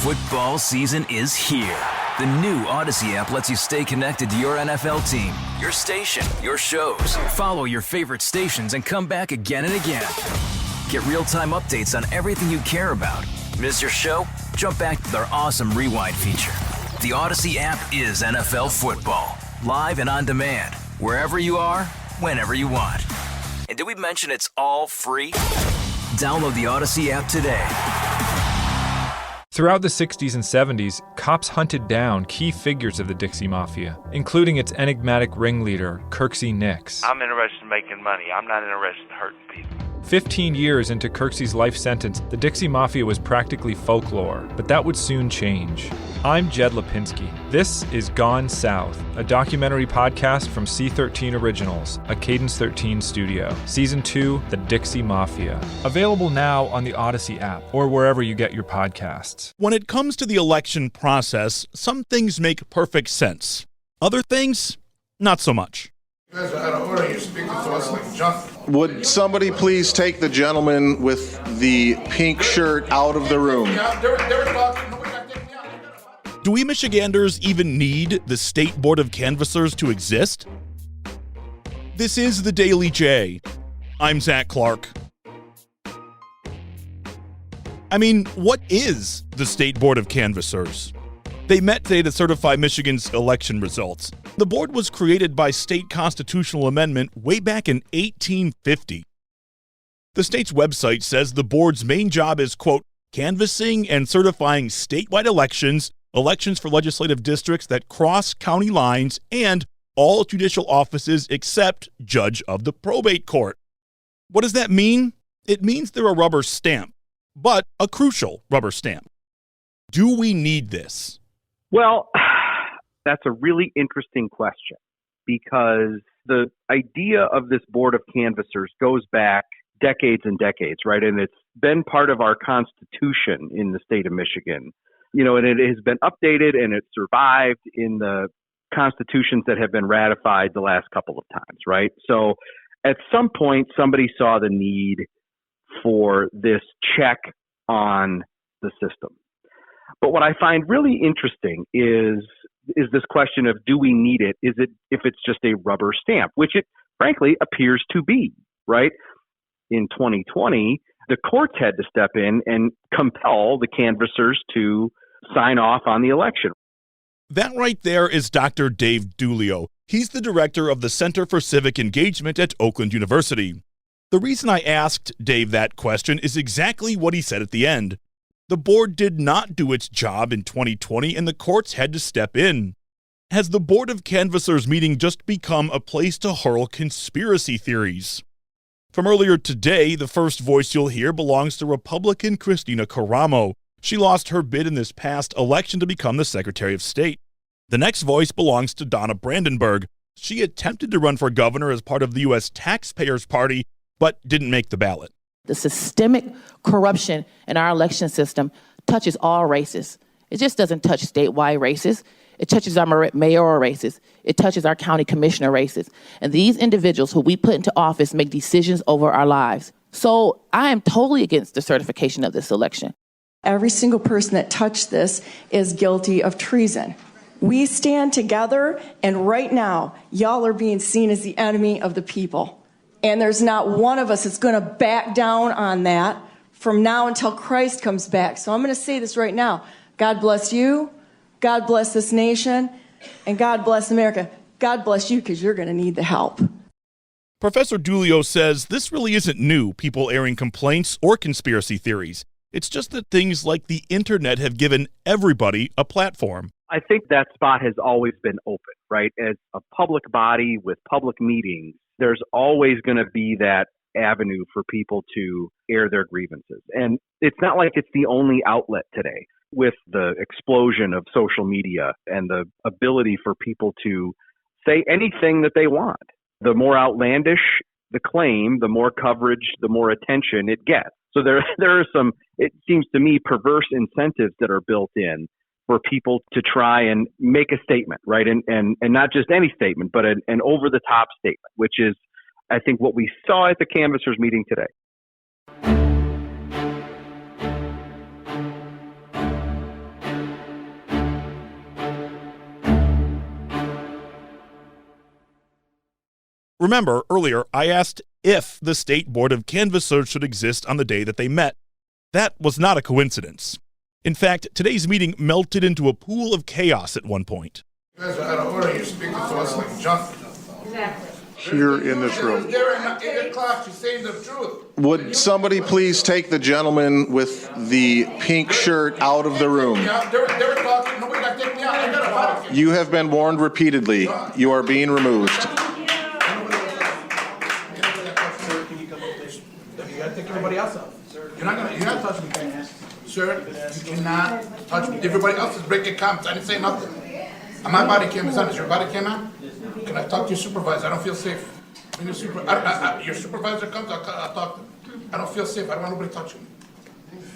Football season is here. The new Odyssey app lets you stay connected to your NFL team, your station, your shows. Follow your favorite stations and come back again and again. Get real-time updates on everything you care about. Miss your show? Jump back to their awesome rewind feature. The Odyssey app is NFL football. Live and on demand. Wherever you are, whenever you want. And did we mention it's all free? Download the Odyssey app today. Throughout the 60s and 70s, cops hunted down key figures of the Dixie Mafia, including its enigmatic ringleader, Kirksey Nix. I'm interested in making money. I'm not interested in hurting people. 15 years into Kirksey's life sentence, the Dixie Mafia was practically folklore, but that would soon change. I'm Jed Lipinski. This is Gone South, a documentary podcast from C13 Originals, a Cadence 13 studio. Season 2, The Dixie Mafia. Available now on the Odyssey app or wherever you get your podcasts. When it comes to the election process, some things make perfect sense. Other things, not so much. You guys are out of order. You're speaking to us like junk. Would somebody please take the gentleman with the pink shirt out of the room? Do we Michiganders even need the State Board of Canvassers to exist? This is the Daily J. I'm Zach Clark. I mean, what is the State Board of Canvassers? They met today to certify Michigan's election results. The board was created by state constitutional amendment way back in 1850. The state's website says the board's main job is, quote, canvassing and certifying statewide elections for legislative districts that cross county lines, and all judicial offices except judge of the probate court. What does that mean? It means they're a rubber stamp, but a crucial rubber stamp. Do we need this? Well, that's a really interesting question, because the idea of this board of canvassers goes back decades and decades, right? And it's been part of our Constitution in the state of Michigan. You know, and it has been updated and it survived in the constitutions that have been ratified the last couple of times, right? So at some point, somebody saw the need for this check on the system. But what I find really interesting is this question of, do we need it? Is it if it's just a rubber stamp, which it frankly appears to be, right? In 2020, the courts had to step in and compel the canvassers to sign off on the election. That right there is Dr. Dave Dulio. He's the director of the Center for Civic Engagement at Oakland University. The reason I asked Dave that question is exactly what he said at the end. The board did not do its job in 2020, and the courts had to step in. Has the Board of Canvassers meeting just become a place to hurl conspiracy theories? From earlier today, the first voice you'll hear belongs to Republican Christina Caramo. She lost her bid in this past election to become the Secretary of State. The next voice belongs to Donna Brandenburg. She attempted to run for governor as part of the U.S. Taxpayers Party, but didn't make the ballot. The systemic corruption in our election system touches all races. It just doesn't touch statewide races. It touches our mayoral races. It touches our county commissioner races. And these individuals who we put into office make decisions over our lives. So I am totally against the certification of this election. Every single person that touched this is guilty of treason. We stand together, and right now, y'all are being seen as the enemy of the people. And there's not one of us that's going to back down on that from now until Christ comes back. So I'm going to say this right now. God bless you. God bless this nation. And God bless America. God bless you, because you're going to need the help. Professor Dulio says this really isn't new, people airing complaints or conspiracy theories. It's just that things like the internet have given everybody a platform. I think that spot has always been open, right? As a public body with public meetings, there's always going to be that avenue for people to air their grievances. And it's not like it's the only outlet today. With the explosion of social media and the ability for people to say anything that they want, the more outlandish the claim, the more coverage, the more attention it gets. So there are some, it seems to me, perverse incentives that are built in for people to try and make a statement, right? And not just any statement, but an over-the-top statement, which is, I think, what we saw at the canvassers meeting today. Remember, earlier I asked if the State Board of Canvassers should exist on the day that they met. That was not a coincidence. In fact, today's meeting melted into a pool of chaos at one point. You guys are out of order. You're speaking to us like junk. Exactly. Here in this room. There in 8 o'clock, she's saying the truth. Would somebody please take the gentleman with the pink shirt out of the room? Yeah, they were talking. Nobody got to take me out. I got a podcast. You have been warned repeatedly. You are being removed. Sir, can you come up, please? You got to take everybody else out. You're not touching me. Sir, you cannot touch me. Everybody else is breaking comments. I didn't say nothing. My body cam is on. Is your body cam on? Can I talk to your supervisor? I don't feel safe. When your supervisor comes, I'll talk to him. I don't feel safe. I don't want nobody touching me.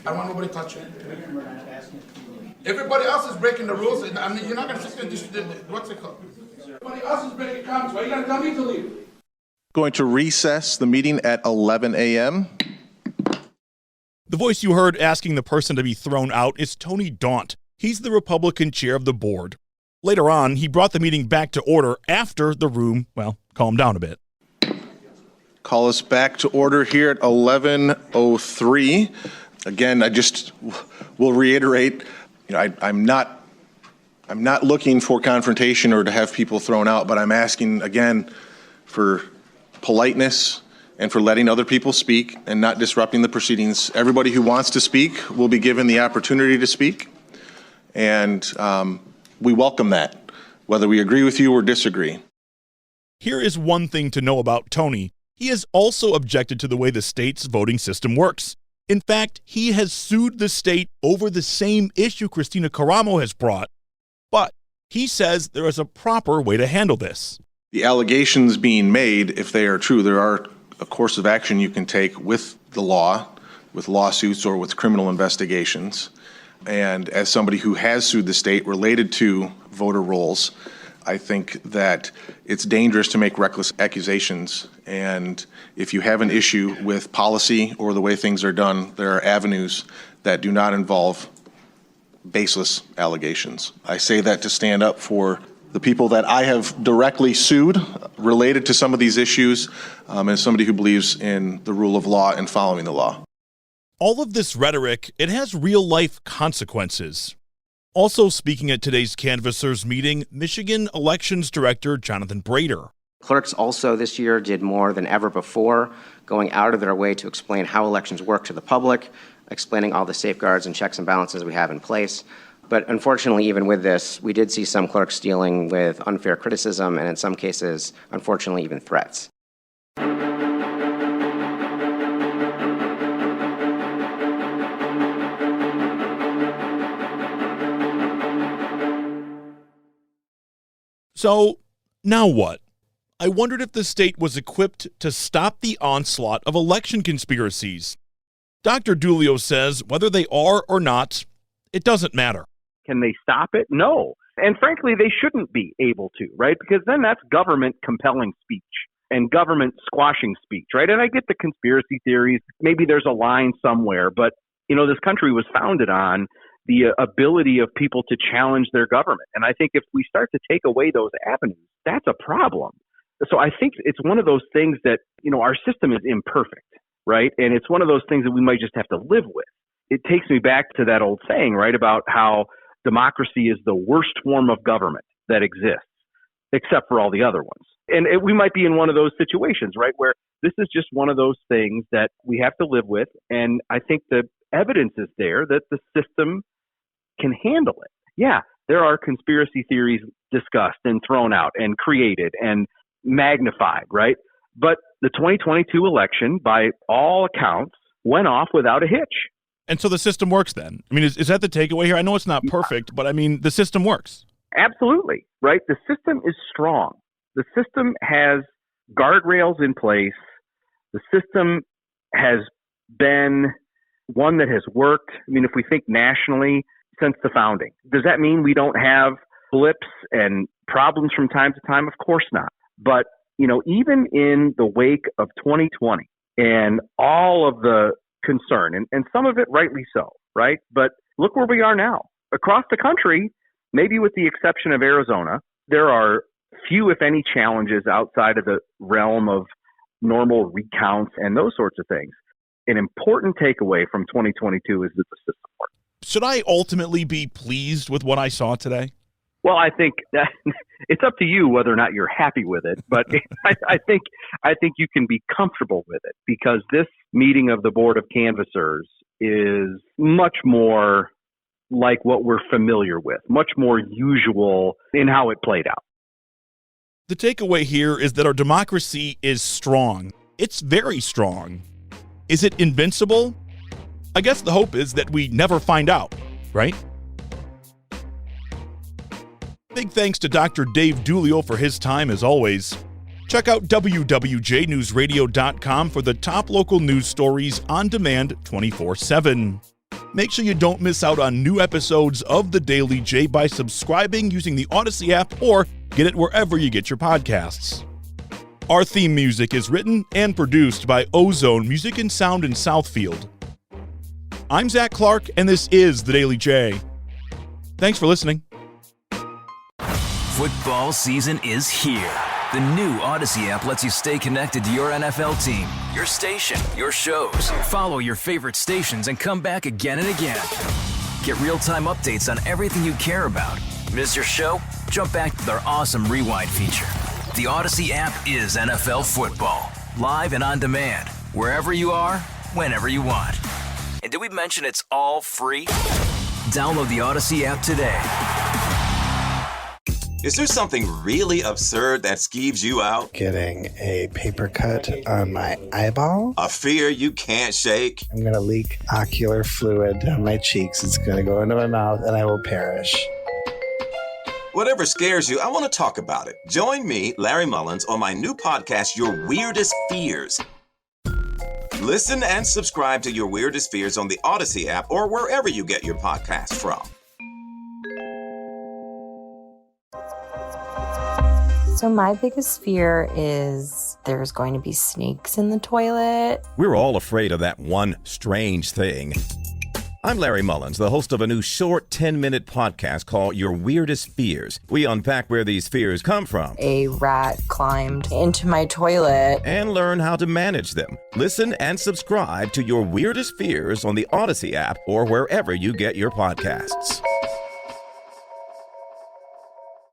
I don't want nobody touching me. Everybody else is breaking the rules. And you're not going to sit there and just, what's it called? Everybody else is breaking comments. Why are you going to tell me to leave? Going to recess the meeting at 11 a.m. The voice you heard asking the person to be thrown out is Tony Daunt. He's the Republican chair of the board. Later on, he brought the meeting back to order after the room, calmed down a bit. Call us back to order here at 11:03. Again, I just will reiterate, I'm not looking for confrontation or to have people thrown out, but I'm asking again for politeness and for letting other people speak and not disrupting the proceedings. Everybody who wants to speak will be given the opportunity to speak, and we welcome that, whether we agree with you or disagree. Here is one thing to know about Tony. He has also objected to the way the state's voting system works. In fact, he has sued the state over the same issue Christina Caramo has brought. But he says there is a proper way to handle this. The allegations being made, if they are true, there are a course of action you can take with the law, with lawsuits or with criminal investigations. And as somebody who has sued the state related to voter rolls, I think that it's dangerous to make reckless accusations. And if you have an issue with policy or the way things are done, there are avenues that do not involve baseless allegations. I say that to stand up for the people that I have directly sued related to some of these issues, as somebody who believes in the rule of law and following the law. All of this rhetoric, it has real-life consequences. Also speaking at today's canvassers meeting, Michigan Elections Director Jonathan Brader. Clerks also this year did more than ever before, going out of their way to explain how elections work to the public, explaining all the safeguards and checks and balances we have in place. But unfortunately, even with this, we did see some clerks dealing with unfair criticism and in some cases, unfortunately, even threats. So, now what? I wondered if the state was equipped to stop the onslaught of election conspiracies. Dr. Dulio says whether they are or not, it doesn't matter. Can they stop it? No. And frankly, they shouldn't be able to, right? Because then that's government compelling speech and government squashing speech, right? And I get the conspiracy theories. Maybe there's a line somewhere, but, this country was founded on the ability of people to challenge their government. And I think if we start to take away those avenues, that's a problem. So I think it's one of those things that, our system is imperfect, right? And it's one of those things that we might just have to live with. It takes me back to that old saying, right, about how democracy is the worst form of government that exists, except for all the other ones. And we might be in one of those situations, right, where this is just one of those things that we have to live with. And I think the evidence is there that the system can handle it. Yeah, there are conspiracy theories discussed and thrown out and created and magnified, right? But the 2022 election, by all accounts, went off without a hitch. And so the system works then? I mean, is that the takeaway here? I know it's not perfect, but I mean, the system works. Absolutely, right? The system is strong. The system has guardrails in place. The system has been one that has worked. I mean, if we think nationally, since the founding. Does that mean we don't have blips and problems from time to time? Of course not. But, even in the wake of 2020 and all of the concern, and some of it rightly so, right? But look where we are now. Across the country, maybe with the exception of Arizona, there are few, if any, challenges outside of the realm of normal recounts and those sorts of things. An important takeaway from 2022 is that the system works. Should I ultimately be pleased with what I saw today? Well, I think that it's up to you whether or not you're happy with it, but I think you can be comfortable with it, because this meeting of the Board of Canvassers is much more like what we're familiar with, much more usual in how it played out. The takeaway here is that our democracy is strong. It's very strong. Is it invincible? I guess the hope is that we never find out, right? Big thanks to Dr. Dave Dulio for his time, as always. Check out WWJNewsRadio.com for the top local news stories on demand 24/7. Make sure you don't miss out on new episodes of The Daily J by subscribing using the Odyssey app, or get it wherever you get your podcasts. Our theme music is written and produced by Ozone Music and Sound in Southfield. I'm Zach Clark, and this is The Daily J. Thanks for listening. Football season is here. The new Odyssey app lets you stay connected to your NFL team, your station, your shows. Follow your favorite stations and come back again and again. Get real-time updates on everything you care about. Miss your show? Jump back to their awesome Rewind feature. The Odyssey app is NFL football, live and on demand, wherever you are, whenever you want. And did we mention it's all free? Download the Odyssey app today. Is there something really absurd that skeeves you out? Getting a paper cut on my eyeball. A fear you can't shake? I'm going to leak ocular fluid down my cheeks. It's going to go into my mouth and I will perish. Whatever scares you, I want to talk about it. Join me, Larry Mullins, on my new podcast, Your Weirdest Fears. Listen and subscribe to Your Weirdest Fears on the Odyssey app or wherever you get your podcasts from. So my biggest fear is there's going to be snakes in the toilet. We're all afraid of that one strange thing. I'm Larry Mullins, the host of a new short 10-minute podcast called Your Weirdest Fears. We unpack where these fears come from. A rat climbed into my toilet. And learn how to manage them. Listen and subscribe to Your Weirdest Fears on the Odyssey app or wherever you get your podcasts.